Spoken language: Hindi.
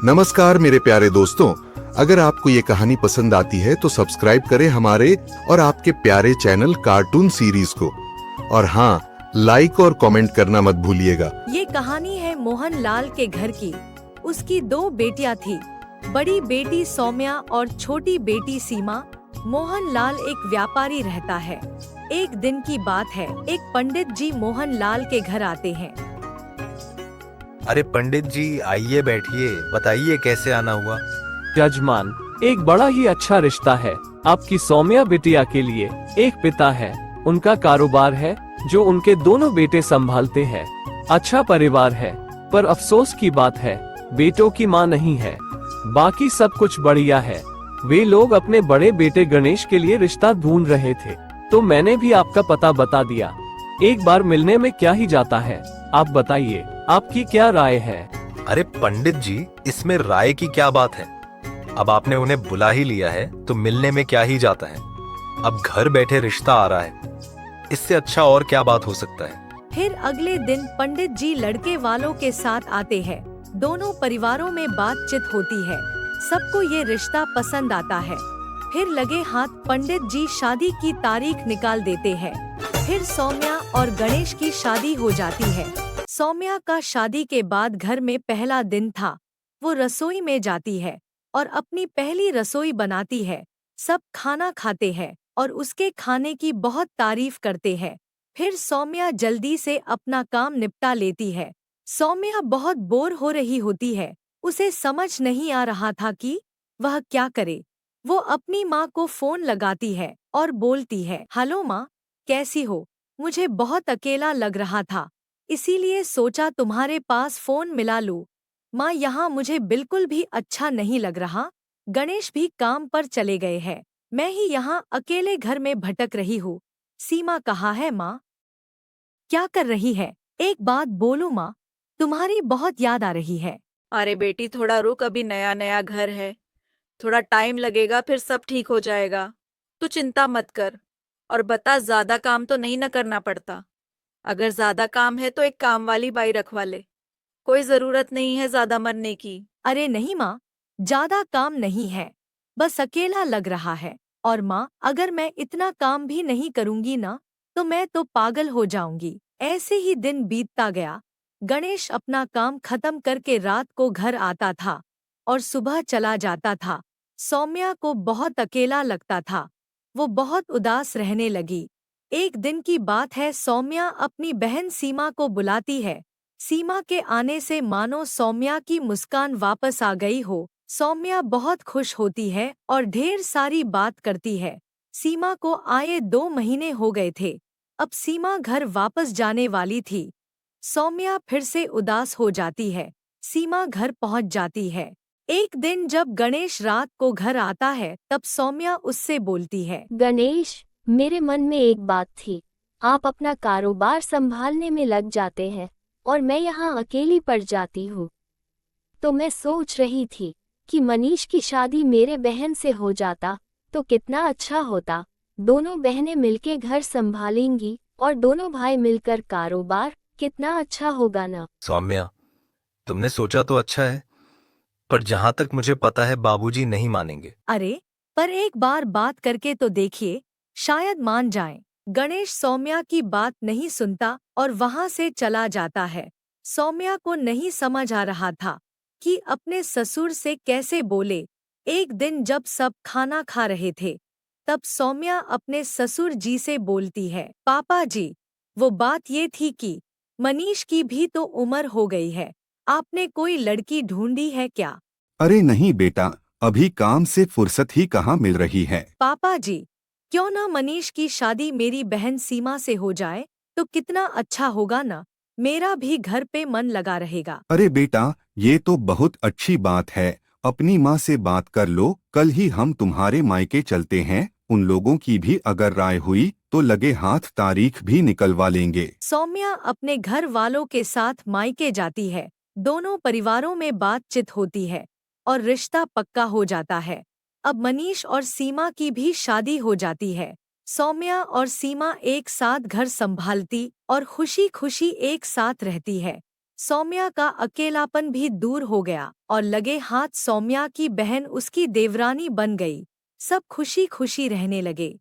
नमस्कार मेरे प्यारे दोस्तों, अगर आपको ये कहानी पसंद आती है तो सब्सक्राइब करें हमारे और आपके प्यारे चैनल कार्टून सीरीज को। और हाँ, लाइक और कमेंट करना मत भूलिएगा। ये कहानी है मोहन लाल के घर की। उसकी दो बेटियां थी, बड़ी बेटी सौम्या और छोटी बेटी सीमा। मोहन लाल एक व्यापारी रहता है। एक दिन की बात है, एक पंडित जी मोहन लाल के घर आते हैं। अरे पंडित जी, आइए बैठिए, बताइए कैसे आना हुआ। यजमान, एक बड़ा ही अच्छा रिश्ता है आपकी सौम्या बिटिया के लिए। एक पिता है, उनका कारोबार है जो उनके दोनों बेटे संभालते हैं। अच्छा परिवार है, पर अफसोस की बात है बेटों की माँ नहीं है। बाकी सब कुछ बढ़िया है। वे लोग अपने बड़े बेटे गणेश के लिए रिश्ता ढूंढ रहे थे, तो मैंने भी आपका पता बता दिया। एक बार मिलने में क्या ही जाता है, आप बताइए आपकी क्या राय है। अरे पंडित जी, इसमें राय की क्या बात है। अब आपने उन्हें बुला ही लिया है तो मिलने में क्या ही जाता है। अब घर बैठे रिश्ता आ रहा है, इससे अच्छा और क्या बात हो सकता है। फिर अगले दिन पंडित जी लड़के वालों के साथ आते हैं। दोनों परिवारों में बातचीत होती है। सबको ये रिश्ता पसंद आता है। फिर लगे हाथ पंडित जी शादी की तारीख निकाल देते हैं। फिर सौम्या और गणेश की शादी हो जाती है। सौम्या का शादी के बाद घर में पहला दिन था। वो रसोई में जाती है और अपनी पहली रसोई बनाती है। सब खाना खाते हैं और उसके खाने की बहुत तारीफ करते हैं। फिर सौम्या जल्दी से अपना काम निपटा लेती है। सौम्या बहुत बोर हो रही होती है। उसे समझ नहीं आ रहा था कि वह क्या करे। वो अपनी माँ को फोन लगाती है और बोलती है, हेलो माँ, कैसी हो? मुझे बहुत अकेला लग रहा था, इसीलिए सोचा तुम्हारे पास फोन मिला लूं। माँ, यहाँ मुझे बिल्कुल भी अच्छा नहीं लग रहा। गणेश भी काम पर चले गए हैं। मैं ही यहाँ अकेले घर में भटक रही हूँ। सीमा कहाँ है माँ? क्या कर रही है? एक बात बोलूं माँ, तुम्हारी बहुत याद आ रही है। अरे बेटी, थोड़ा रुक, अभी नया नया घर है। थोड़ा टाइम लगेगा, फिर सब ठीक हो जाएगा। तू चिंता मत कर। और बता, ज्यादा काम तो नहीं न करना पड़ता। अगर ज्यादा काम है तो एक काम वाली बाई रखवा ले। कोई जरूरत नहीं है ज्यादा मरने की। अरे नहीं माँ, ज्यादा काम नहीं है, बस अकेला लग रहा है। और माँ, अगर मैं इतना काम भी नहीं करूँगी ना, तो मैं तो पागल हो जाऊंगी। ऐसे ही दिन बीतता गया। गणेश अपना काम खत्म करके रात को घर आता था और सुबह चला जाता था। सौम्या को बहुत अकेला लगता था। वो बहुत उदास रहने लगी। एक दिन की बात है, सौम्या अपनी बहन सीमा को बुलाती है। सीमा के आने से मानो सौम्या की मुस्कान वापस आ गई हो। सौम्या बहुत खुश होती है और ढेर सारी बात करती है। सीमा को आए 2 महीने हो गए थे। अब सीमा घर वापस जाने वाली थी। सौम्या फिर से उदास हो जाती है। सीमा घर पहुंच जाती है। एक दिन जब गणेश रात को घर आता है, तब सौम्या उससे बोलती है, गणेश, मेरे मन में एक बात थी। आप अपना कारोबार संभालने में लग जाते हैं और मैं यहाँ अकेली पड़ जाती हूँ। तो मैं सोच रही थी कि मनीष की शादी मेरे बहन से हो जाता तो कितना अच्छा होता। दोनों बहनें मिलके घर संभालेंगी और दोनों भाई मिलकर कारोबार, कितना अच्छा होगा ना। सौम्या, तुमने सोचा तो अच्छा है, पर जहां तक मुझे पता है बाबूजी नहीं मानेंगे। अरे, पर एक बार बात करके तो देखिए, शायद मान जाएं। गणेश सौम्या की बात नहीं सुनता और वहां से चला जाता है। सौम्या को नहीं समझ आ रहा था कि अपने ससुर से कैसे बोले। एक दिन जब सब खाना खा रहे थे, तब सौम्या अपने ससुर जी से बोलती है, पापा जी, वो बात ये थी कि मनीष की भी तो उम्र हो गई है। आपने कोई लड़की ढूंढी है क्या? अरे नहीं बेटा, अभी काम से फुर्सत ही कहाँ मिल रही है। पापा जी, क्यों ना मनीष की शादी मेरी बहन सीमा से हो जाए तो कितना अच्छा होगा ना। मेरा भी घर पे मन लगा रहेगा। अरे बेटा, ये तो बहुत अच्छी बात है। अपनी माँ से बात कर लो, कल ही हम तुम्हारे मायके चलते हैं। उन लोगों की भी अगर राय हुई तो लगे हाथ तारीख भी निकलवा लेंगे। सौम्या अपने घर वालों के साथ मायके जाती है। दोनों परिवारों में बातचीत होती है और रिश्ता पक्का हो जाता है। अब मनीष और सीमा की भी शादी हो जाती है। सौम्या और सीमा एक साथ घर संभालती और खुशी खुशी एक साथ रहती है। सौम्या का अकेलापन भी दूर हो गया और लगे हाथ सौम्या की बहन उसकी देवरानी बन गई। सब खुशी खुशी रहने लगे।